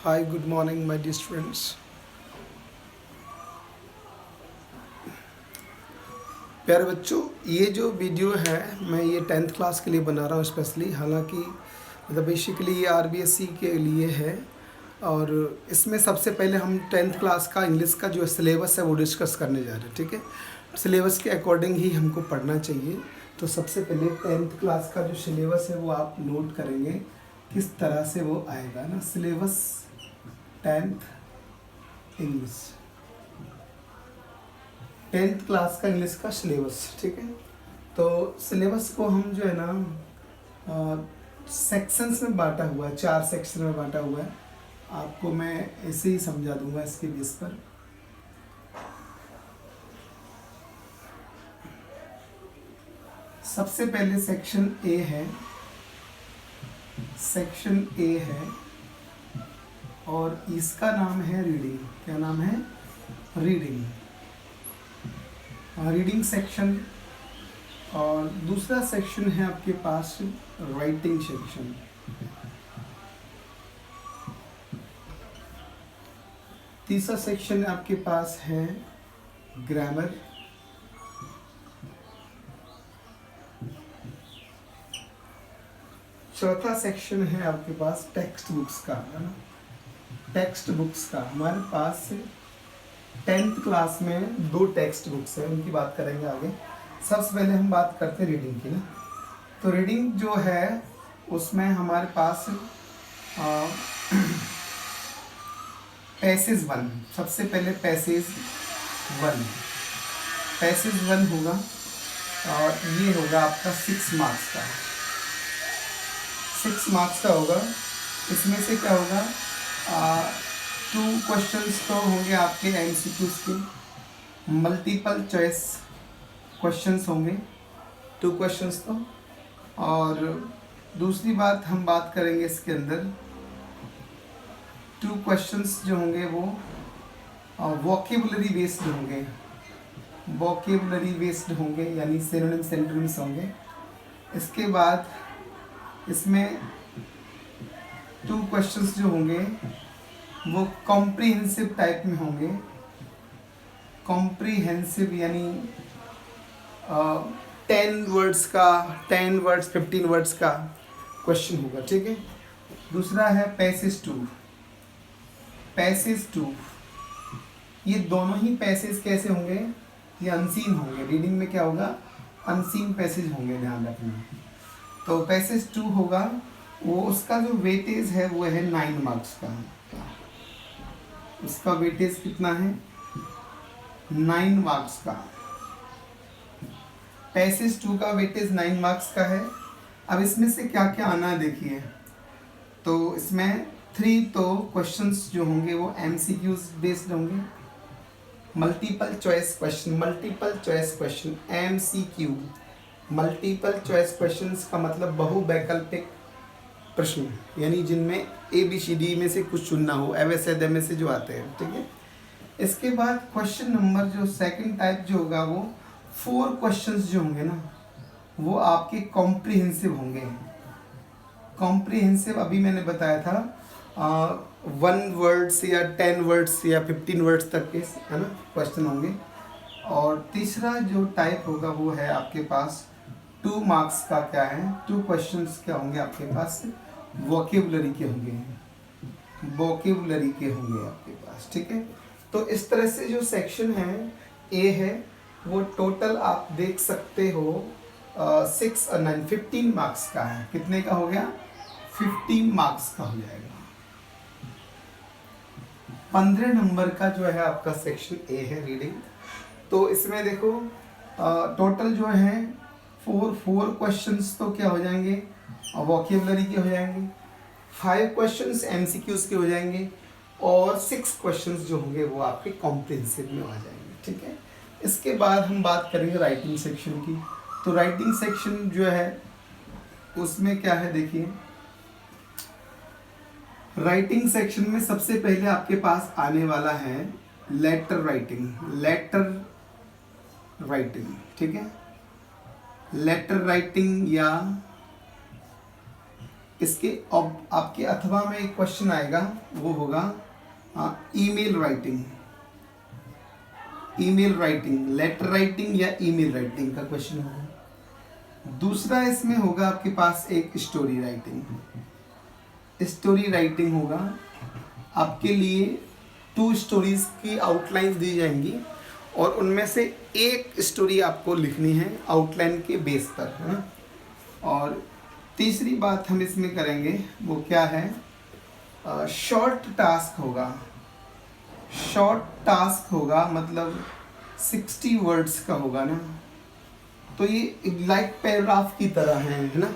Hi, good morning, my dear students. प्यारे बच्चों, ये जो वीडियो है मैं ये 10th क्लास के लिए बना रहा हूँ स्पेशली। हालांकि मतलब बेसिकली ये आरबीएससी के लिए है और इसमें सबसे पहले हम 10th क्लास का इंग्लिश का जो सिलेबस है वो डिस्कस करने जा रहे हैं। ठीक है, सिलेबस के अकॉर्डिंग ही हमको पढ़ना चाहिए। तो सबसे पहले 10th क्लास का जो सिलेबस है वो आप नोट करेंगे किस तरह से वो आएगा ना। Syllabus 10th English, 10th class का इंग्लिश का सिलेबस। ठीक है, तो सिलेबस को हम जो है ना सेक्शंस में बांटा हुआ है, 4 सेक्शन में बांटा हुआ है। आपको मैं ऐसे ही समझा दूंगा इसके बेस पर। सबसे पहले सेक्शन ए है, सेक्शन ए है और इसका नाम है रीडिंग। क्या नाम है? Reading, reading section. और दूसरा सेक्शन है आपके पास राइटिंग सेक्शन। तीसरा सेक्शन आपके पास है ग्रामर। चौथा सेक्शन है आपके पास टेक्स्ट बुक्स का, है ना। टेक्स्ट बुक्स का हमारे पास 10th क्लास में 2 टेक्स्ट बुक्स हैं, उनकी बात करेंगे आगे। सबसे पहले हम बात करते हैं रीडिंग की ना। तो रीडिंग जो है उसमें हमारे पास पैसेज 1, सबसे पहले पैसेज 1, पैसेज 1 होगा और ये होगा आपका 6 मार्क्स का, 6 मार्क्स का होगा। इसमें से क्या होगा, 2 क्वेश्चंस तो होंगे आपके एमसीक्यूज के, मल्टीपल चॉइस क्वेश्चंस होंगे 2 क्वेश्चंस तो। और दूसरी बात हम बात करेंगे इसके अंदर 2 क्वेश्चंस जो होंगे वो वोकेबुलरी बेस्ड होंगे, वोकेबुलरी बेस्ड होंगे यानी सिनोनिम्स एंटोनिम्स होंगे। इसके बाद इसमें 2 क्वेश्चंस जो होंगे वो कॉम्प्रिहेंसिव टाइप में होंगे। कॉम्प्रिहेंसिव यानी 10 वर्ड्स का, 10 वर्ड्स 15 वर्ड्स का क्वेश्चन होगा। ठीक है, दूसरा है पैसेज 2। पैसेज 2 ये दोनों ही पैसेज कैसे होंगे, ये अनसीन होंगे। रीडिंग में क्या होगा, अनसीन पैसेज होंगे, ध्यान रखना। तो पैसेज 2 होगा वो, उसका जो वेटेज है वो है 9 मार्क्स का। उसका वेटेज कितना है, 9 मार्क्स का। पैसेज 2 का वेटेज 9 मार्क्स का है। अब इसमें से क्या क्या आना है देखिए। तो इसमें 3 तो क्वेश्चंस जो होंगे वो एमसीक्यूज बेस्ड होंगे, multiple choice question, multiple choice question MCQ. Multiple choice questions का मतलब बहुवैकल्पिक प्रश्न, यानी जिनमें ABCD में से कुछ चुनना हो, अवैध में से जो आते हैं। ठीक है, इसके बाद क्वेश्चन नंबर जो सेकंड टाइप जो होगा वो 4 क्वेश्चंस जो होंगे ना वो आपके कॉम्प्रिहेंसिव होंगे। कॉम्प्रिहेंसिव अभी मैंने बताया था 1 वर्ड्स या 10 वर्ड्स या 15 वर्ड्स तक के, है ना, क्वेश्चन होंगे। और तीसरा जो टाइप होगा वो है आपके पास 2 मार्क्स का। क्या है, 2 क्वेश्चंस क्या होंगे आपके पास, वोकेबुलरी के होंगे, वोकेबुलरी के होंगे आपके पास। ठीक है, तो इस तरह से जो सेक्शन है ए है वो टोटल आप देख सकते हो 6 और 9 15 मार्क्स का है। कितने का हो गया, 15 मार्क्स का हो जाएगा। 15 नंबर का जो है आपका सेक्शन ए है रीडिंग। तो इसमें देखो टोटल जो है 4 क्वेश्चंस तो क्या हो जाएंगे, वोकेबुलरी के हो जाएंगे, 5 क्वेश्चंस एमसीक्यूज के हो जाएंगे और 6 क्वेश्चंस जो होंगे वो आपके कॉम्प्रिहेंसिव में आ जाएंगे। ठीक है, इसके बाद हम बात करेंगे राइटिंग सेक्शन की। तो राइटिंग सेक्शन जो है उसमें क्या है देखिए, राइटिंग सेक्शन में सबसे पहले आपके पास आने वाला है लेटर राइटिंग, लेटर राइटिंग। ठीक है, लेटर राइटिंग या इसके आपके अथवा में एक क्वेश्चन आएगा, वो होगा email writing, email writing, letter writing या ईमेल राइटिंग का क्वेश्चन होगा। दूसरा इसमें होगा आपके पास एक स्टोरी राइटिंग, स्टोरी राइटिंग होगा आपके लिए 2 स्टोरीज की आउटलाइन दी जाएंगी और उनमें से एक स्टोरी आपको लिखनी है आउटलाइन के बेस पर, है ना। और तीसरी बात हम इसमें करेंगे वो क्या है, शॉर्ट टास्क होगा, शॉर्ट टास्क होगा मतलब 60 वर्ड्स का होगा ना। तो ये लाइक पैराग्राफ की तरह है ना,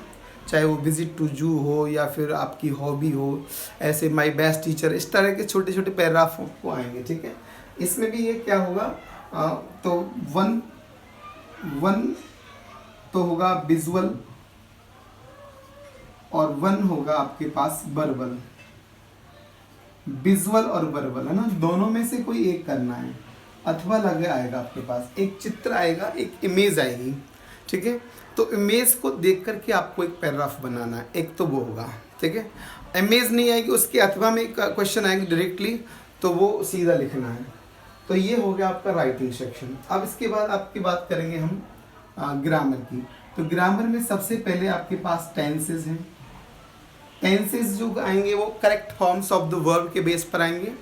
चाहे वो विजिट टू जू हो या फिर आपकी हॉबी हो, ऐसे माय बेस्ट टीचर, इस तरह के छोटे छोटे पैराग्राफ को आएंगे, ठीक है। इसमें भी ये क्या होगा, तो वन तो होगा विजुअल और 1 होगा आपके पास वर्बल, विजुअल और वर्बल, है ना, दोनों में से कोई एक करना है। अथवा लगे आएगा आपके पास, एक चित्र आएगा, एक इमेज आएगी, ठीक है। तो इमेज को देख करके आपको एक पैराग्राफ बनाना है, एक तो वो होगा, ठीक है। इमेज नहीं आएगी, उसके अथवा में क्वेश्चन आएंगे डायरेक्टली, तो वो सीधा लिखना है। तो ये हो गया आपका राइटिंग सेक्शन। अब इसके बाद आपकी बात करेंगे हम ग्रामर की। तो ग्रामर में सबसे पहले आपके पास टेंसेस हैं। टेंसेस जो आएंगे वो correct forms of the verb के बेस पर आएंगे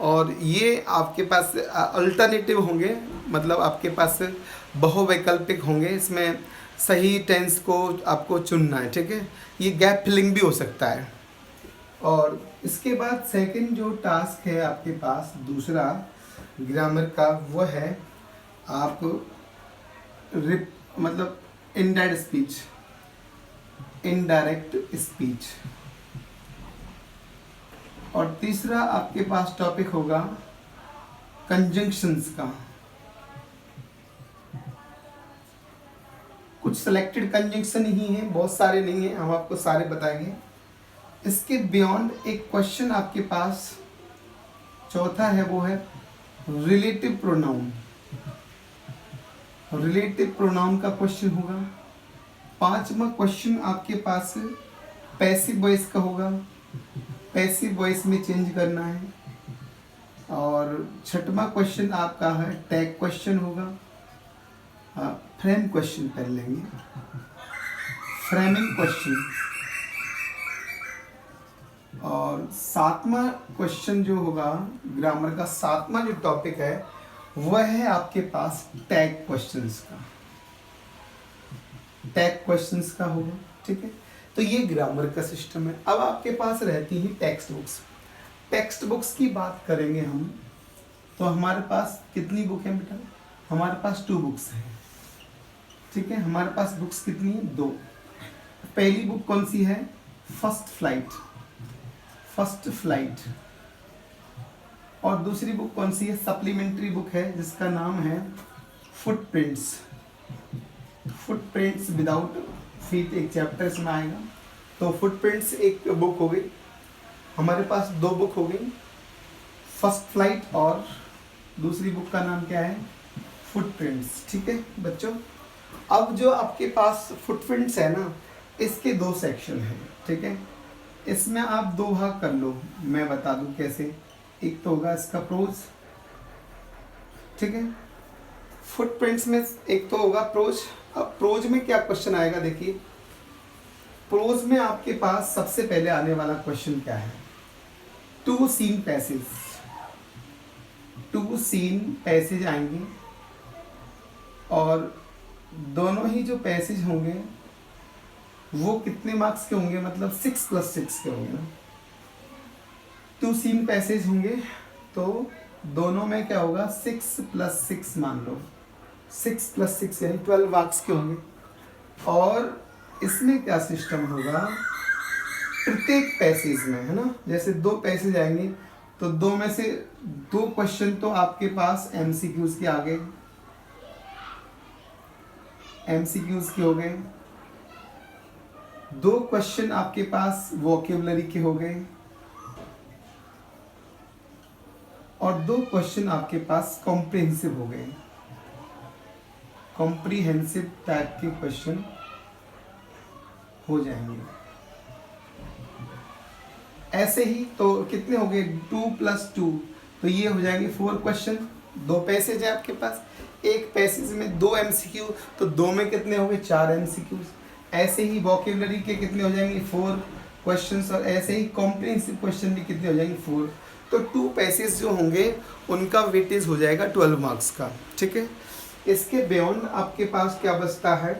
और ये आपके पास अल्टरनेटिव होंगे, मतलब आपके पास बहुवैकल्पिक होंगे, इसमें सही टेंस को आपको चुनना है, ठीक है। ये गैप फिलिंग भी हो सकता है। और इसके बाद सेकंड जो टास्क है आपके पास दूसरा ग्रामर का, वो है आप मतलब इनडायरेक्ट स्पीच। और तीसरा आपके पास टॉपिक होगा कंजंक्शंस का। कुछ सिलेक्टेड कंजंक्शन ही हैं, बहुत सारे नहीं हैं, हम आपको सारे बताएंगे। इसके बियॉन्ड एक क्वेश्चन आपके पास चौथा है, वो है रिलेटिव प्रोनाउन। रिलेटिव प्रोनाउन का क्वेश्चन होगा। पांचवा क्वेश्चन आपके पास पैसिव वॉइस का होगा, पैसिव वॉइस में चेंज करना है। और छठवां क्वेश्चन आपका है टैग क्वेश्चन होगा। फ्रेम क्वेश्चन कर लेंगे, फ्रेमिंग क्वेश्चन। और सातवां क्वेश्चन जो होगा ग्रामर का, सातवां जो टॉपिक है वह है आपके पास टैग क्वेश्चंस का, टैग क्वेश्चंस का होगा, ठीक है। तो ये ग्रामर का सिस्टम है। अब आपके पास रहती है टेक्स्ट बुक्स। टेक्स्ट बुक्स की बात करेंगे हम, तो हमारे पास कितनी बुक है बेटा? हमारे पास 2 बुक्स हैं, ठीक है। हमारे पास बुक्स कितनी है? 2। पहली बुक कौन सी है? First flight. और दूसरी बुक कौन सी है? सप्लीमेंट्री बुक है जिसका नाम है फुटप्रिंट्स विदाउट फीट, एक चैप्टर इसमें आएगा। तो फुटप्रिंट्स एक बुक हो गई, हमारे पास 2 बुक हो गई, फर्स्ट फ्लाइट और दूसरी बुक का नाम क्या है? फुटप्रिंट्स, ठीक है बच्चों। अब जो आपके पास फुटप्रिंट्स है ना, इसके 2 सेक्शन हैं, ठीक है। इसमें आप 2 भाग कर लो, मैं बता दूं कैसे। एक तो होगा इसका प्रोज, ठीक है। फुटप्रिंट्स में एक तो होगा प्रोज। अब प्रोज में क्या क्वेश्चन आएगा देखिए। प्रोज में आपके पास सबसे पहले आने वाला क्वेश्चन क्या है? 2 सीन पैसेज आएंगे और दोनों ही जो पैसेज होंगे वो कितने मार्क्स के होंगे? मतलब 6 + 6 के होंगे ना। 2 सीन पैसेज होंगे तो दोनों में क्या होगा? 6 + 6 मान लो, 6 + 6 यानी 12 मार्क्स के होंगे। और इसमें क्या सिस्टम होगा? प्रत्येक पैसेज में, है ना, जैसे 2 पैसेज आएंगे तो 2 में से 2 क्वेश्चन तो आपके पास MCQs के आ गए, MCQs के हो गए। 2 क्वेश्चन आपके पास वोकैबुलरी के हो गए और 2 क्वेश्चन आपके पास कॉम्प्रिहेंसिव हो गए। कॉम्प्रिहेंसिव टाइप के क्वेश्चन हो जाएंगे। ऐसे ही तो कितने हो गए 2 + 2, तो ये हो जाएंगे 4 क्वेश्चन। 2 पैसेज है आपके पास, एक पैसेज में 2 MCQ, तो 2 में कितने हो गए 4 MCQs। ऐसे ही वोकेबलरी के कितने हो जाएंगे 4 क्वेश्चंस, और ऐसे ही कॉम्प्रिहेंसिव क्वेश्चन भी कितने हो जाएंगे 4। तो 2 पैसेज जो होंगे उनका वेटेज हो जाएगा 12 मार्क्स का, ठीक है। इसके बियॉन्ड आपके पास क्या बचता है,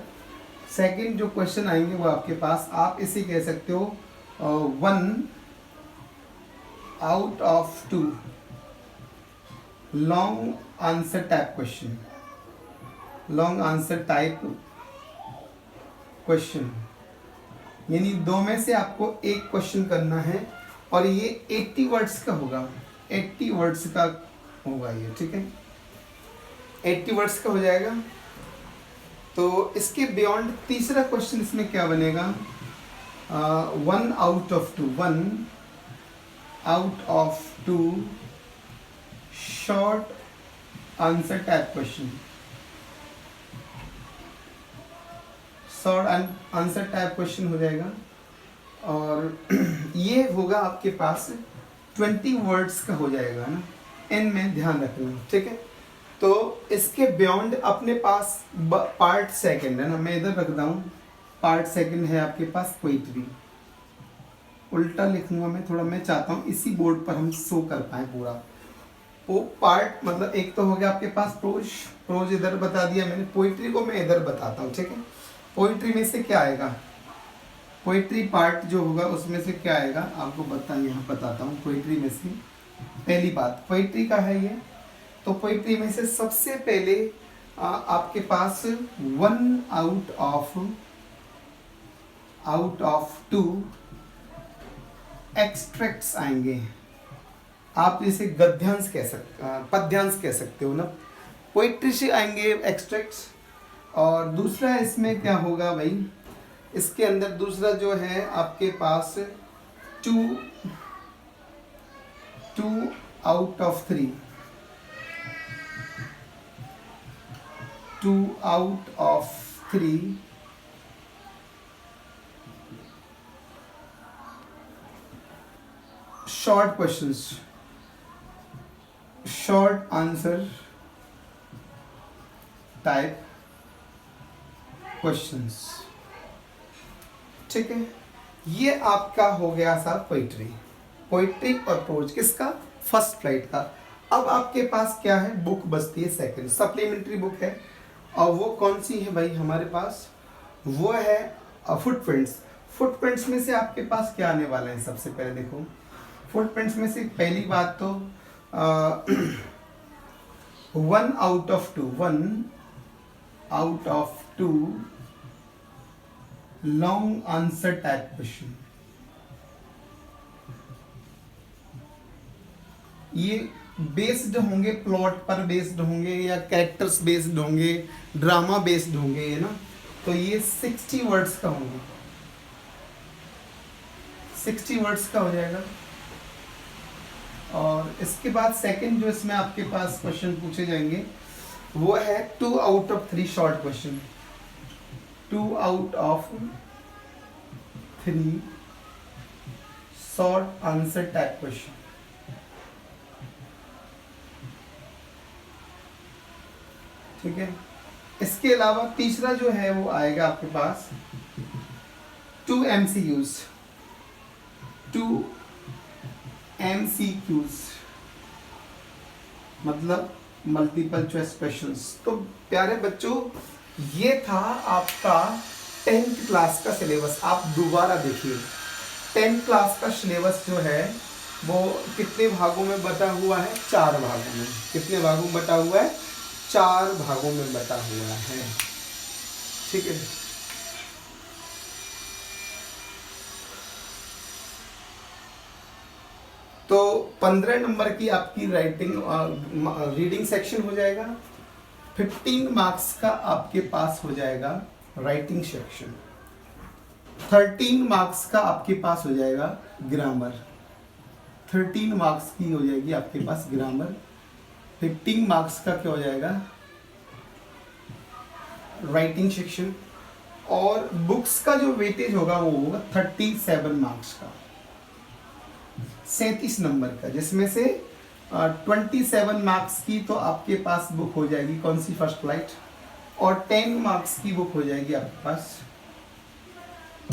सेकंड जो क्वेश्चन आएंगे वो आपके पास, आप इसे कह सकते हो 1 out of 2 long answer type question, long answer type question, यानी 2 में से आपको एक क्वेश्चन करना है, और ये 80 वर्ड्स का होगा, 80 वर्ड्स का होगा ये, ठीक है, 80 वर्ड्स का हो जाएगा। तो इसके बियॉन्ड तीसरा क्वेश्चन इसमें क्या बनेगा, 1 out of 2, 1 out of 2 short answer type question, short answer type question हो जाएगा, और ये होगा आपके पास 20 वर्ड्स का हो जाएगा ना, इन में ध्यान रखना, ठीक है। तो इसके बियॉन्ड अपने पास पार्ट सेकंड है ना, मैं इधर रख दूँ, पार्ट सेकंड है आपके पास पोइट्री, उल्टा लिखूंगा मैं थोड़ा, मैं चाहता हूँ इसी बोर्ड पर हम शो कर पाए पूरा वो पार्ट, मतलब एक तो हो गया आपके पास प्रोज, प्रोज इधर बता दिया मैंने, पोइट्री को मैं इधर बताता हूँ, ठीक है। पोइट्री में से क्या आएगा, पोइट्री पार्ट जो होगा उसमें से क्या आएगा आपको यहाँ बताता हूँ। पोइट्री में से पहली बात पोइट्री का है ये, तो पोइट्री में से सबसे पहले आपके पास 1 आउट ऑफ 2 एक्सट्रैक्ट्स आएंगे, आप इसे गद्यांश कह सकते, पद्यांश कह सकते हो ना, पोइट्री से आएंगे एक्सट्रैक्ट्स। और दूसरा इसमें क्या होगा भाई, इसके अंदर दूसरा जो है आपके पास 2 out of 3, 2 out of 3 short questions, short answer type questions, ठीक है। ये आपका हो गया सा पोइट्री, पोइट्री और प्रोज किसका, फर्स्ट फ्लाइट का। अब आपके पास क्या है, बुक बचती है सेकंड, सप्लीमेंट्री बुक है, और वो कौन सी है भाई हमारे पास, वो है फुटप्रिंट्स। फुटप्रिंट्स में से आपके पास क्या आने वाला है, सबसे पहले देखो फुटप्रिंट्स में से पहली बात तो 1 out of 2, 1 out of 2 long answer type question, ये बेस्ड होंगे, प्लॉट पर बेस्ड होंगे, या कैरेक्टर्स बेस्ड होंगे, ड्रामा बेस्ड होंगे, है ना। तो ये 60 वर्ड्स का होंगे, 60 वर्ड्स का हो जाएगा। और इसके बाद सेकंड जो इसमें आपके पास क्वेश्चन पूछे जाएंगे वो है 2 out of 3 short question, 2 out of 3 short answer type question, ठीक है। इसके अलावा तीसरा जो है वो आएगा आपके पास 2 MCQs, 2 MCQs मतलब मल्टीपल चॉइस क्वेश्चंस। तो प्यारे बच्चों ये था आपका 10th क्लास का सिलेबस। आप दोबारा देखिए 10th क्लास का सिलेबस जो है वो कितने भागों में बटा हुआ है, 4 भागों में। कितने भागों में बटा हुआ है, 4 भागों में बटा हुआ है, ठीक है। तो 15 नंबर की आपकी रीडिंग सेक्शन हो जाएगा, 15 मार्क्स का आपके पास हो जाएगा राइटिंग सेक्शन, 13 मार्क्स का आपके पास हो जाएगा ग्रामर, 13 मार्क्स की हो जाएगी आपके पास ग्रामर, 15 मार्क्स का क्या हो जाएगा राइटिंग सेक्शन, और बुक्स का जो वेटेज होगा वो होगा 37 मार्क्स का। 37 नंबर का, जिसमें से 27 मार्क्स की तो आपके पास बुक हो जाएगी कौन सी, फर्स्ट फ्लाइट, और 10 मार्क्स की बुक हो जाएगी आपके पास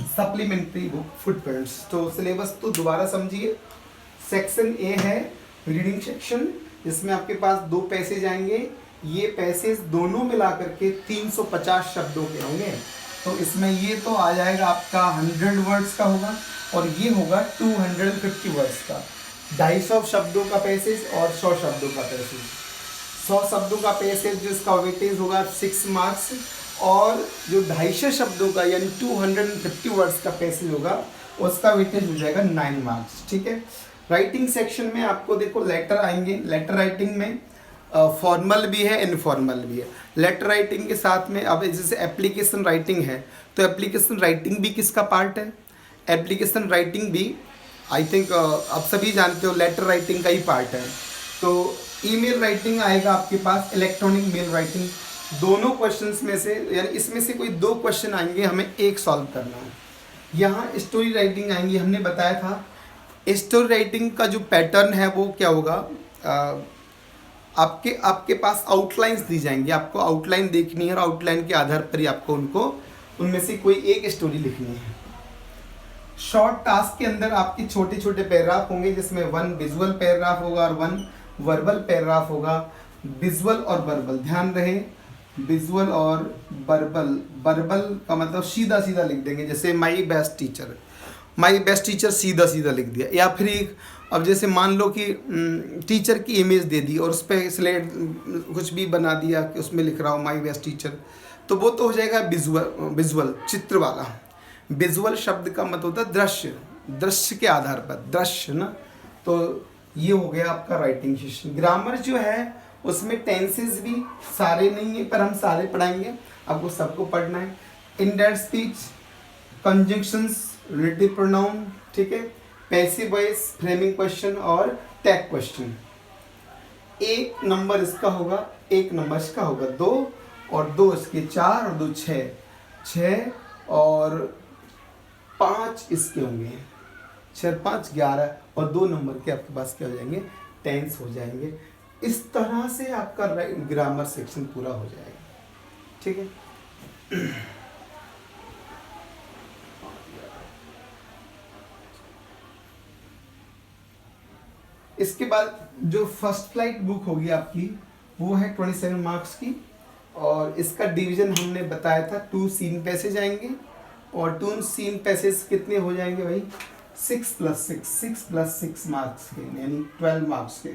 सप्लीमेंट्री बुक फुटप्रिंट्स। तो सिलेबस तो दोबारा समझिए। सेक्शन ए है रीडिंग सेक्शन, जिसमें आपके पास 2 पैसेज आएंगे। ये पैसेज दोनों मिला करके 350 शब्दों के होंगे। तो इसमें ये तो आ जाएगा आपका 100 वर्ड्स का होगा, और ये होगा 250 वर्ड्स का। 250 शब्दों का पैसेज और 100 शब्दों का पैसेज। 100 शब्दों का पैसेज जिसका वेटेज होगा 6 मार्क्स, और जो 250 शब्दों का यानी 250 वर्ड्स का पैसेज होगा उसका वेटेज हो जाएगा 9 मार्क्स। ठीक है। राइटिंग सेक्शन में आपको देखो लेटर आएंगे। लेटर राइटिंग में फॉर्मल भी है, इनफॉर्मल भी है। लेटर राइटिंग के साथ में अब जैसे एप्लीकेशन राइटिंग है, तो एप्लीकेशन राइटिंग भी किसका पार्ट है? एप्लीकेशन राइटिंग भी आई थिंक आप सभी जानते हो लेटर राइटिंग का ही पार्ट है। तो ईमेल राइटिंग आएगा आपके पास, इलेक्ट्रॉनिक मेल राइटिंग। दोनों क्वेश्चंस में से यानी इसमें से कोई 2 क्वेश्चन आएंगे, हमें एक सॉल्व करना है। यहाँ स्टोरी राइटिंग आएंगी। हमने बताया था स्टोरी राइटिंग का जो पैटर्न है वो क्या होगा, आपके पास आउटलाइंस दी जाएंगी। आपको आउटलाइन देखनी है और आउटलाइन के आधार पर ही आपको उनमें से कोई एक स्टोरी लिखनी है। शॉर्ट टास्क के अंदर आपके छोटे छोटे पैराग्राफ होंगे, जिसमें 1 विजुअल पैराग्राफ होगा और 1 वर्बल पैराग्राफ होगा। विजुअल और वर्बल ध्यान रहे, विजुअल और वर्बल। वर्बल का मतलब सीधा सीधा लिख देंगे, जैसे my best teacher. My best teacher सीधा सीधा लिख दिया। या फिर एक अब जैसे मान लो कि टीचर की इमेज दे दी और उस पर स्लेट कुछ भी बना दिया कि उसमें लिख रहा हूँ माई बेस्ट टीचर, तो वो तो हो जाएगा विजुअल चित्र वाला। विजुअल शब्द का मतलब होता है दृश्य, दृश्य के आधार पर दृश्य ना। तो ये हो गया आपका राइटिंग सेशन। ग्रामर जो है उसमें टेंसेस भी सारे नहीं है, पर हम सारे पढ़ाएंगे, आपको सबको पढ़ना है। Indirect speech, conjunctions, relative pronoun, ठीक है, पैसिव वॉइस, फ्रेमिंग क्वेश्चन और टैग क्वेश्चन। 1 नंबर इसका होगा, 1 नंबर इसका होगा, 2 और 2 इसके 4 और 2 6, 6 और 5 इसके होंगे, 6 5 11 और 2 नंबर के आपके पास क्या हो जाएंगे, टेंस हो जाएंगे। इस तरह से आपका ग्रामर सेक्शन पूरा हो जाएगा। ठीक है। इसके बाद जो फर्स्ट फ्लाइट बुक होगी आपकी वो है 27 मार्क्स की, और इसका डिवीजन हमने बताया था 2 सीन पैसेज आएंगे, और 2 सीन पैसेज कितने हो जाएंगे भाई, 6 + 6 मार्क्स के, यानी 12 मार्क्स के।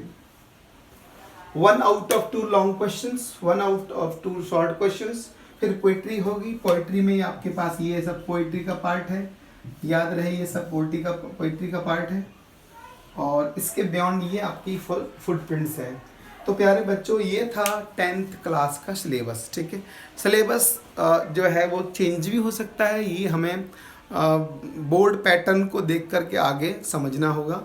1 out of 2 long questions, 1 out of 2 short questions. फिर पोइट्री होगी। पोइट्री में आपके पास ये सब पोइट्री का पार्ट है, याद रहे ये सब पोइट्री का पार्ट है। और इसके बियॉन्ड ये आपकी फुटप्रिंट्स है। तो प्यारे बच्चों, ये था 10th क्लास का सिलेबस। ठीक है। सिलेबस जो है वो चेंज भी हो सकता है, ये हमें बोर्ड पैटर्न को देख करके आगे समझना होगा,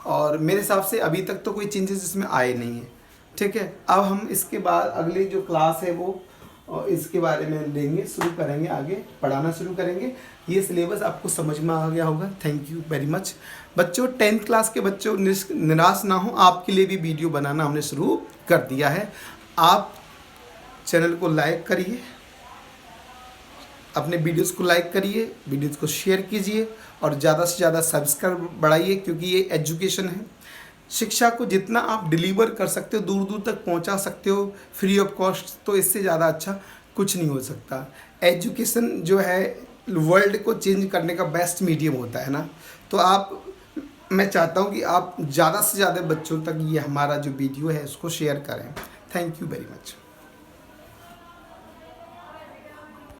और मेरे हिसाब से अभी तक तो कोई चेंजेस इसमें आए नहीं है। ठीक है। अब हम इसके बाद अगली जो क्लास है वो इसके बारे में लेंगे, शुरू करेंगे, आगे पढ़ाना शुरू करेंगे। ये सिलेबस आपको समझ में आ गया होगा। थैंक यू वेरी मच बच्चों। 10th क्लास के बच्चों निराश ना हो, आपके लिए भी वीडियो बनाना हमने शुरू कर दिया है। आप चैनल को लाइक करिए, अपने वीडियोस को लाइक करिए, वीडियोस को शेयर कीजिए, और ज़्यादा से ज़्यादा सब्सक्राइब बढ़ाइए, क्योंकि ये एजुकेशन है। शिक्षा को जितना आप डिलीवर कर सकते हो, दूर दूर तक पहुंचा सकते हो फ्री ऑफ कॉस्ट, तो इससे ज़्यादा अच्छा कुछ नहीं हो सकता। एजुकेशन जो है वर्ल्ड को चेंज करने का बेस्ट मीडियम होता है ना। तो मैं चाहता हूं कि आप ज़्यादा से ज़्यादा बच्चों तक ये हमारा जो वीडियो है उसको शेयर करें। Thank you very much.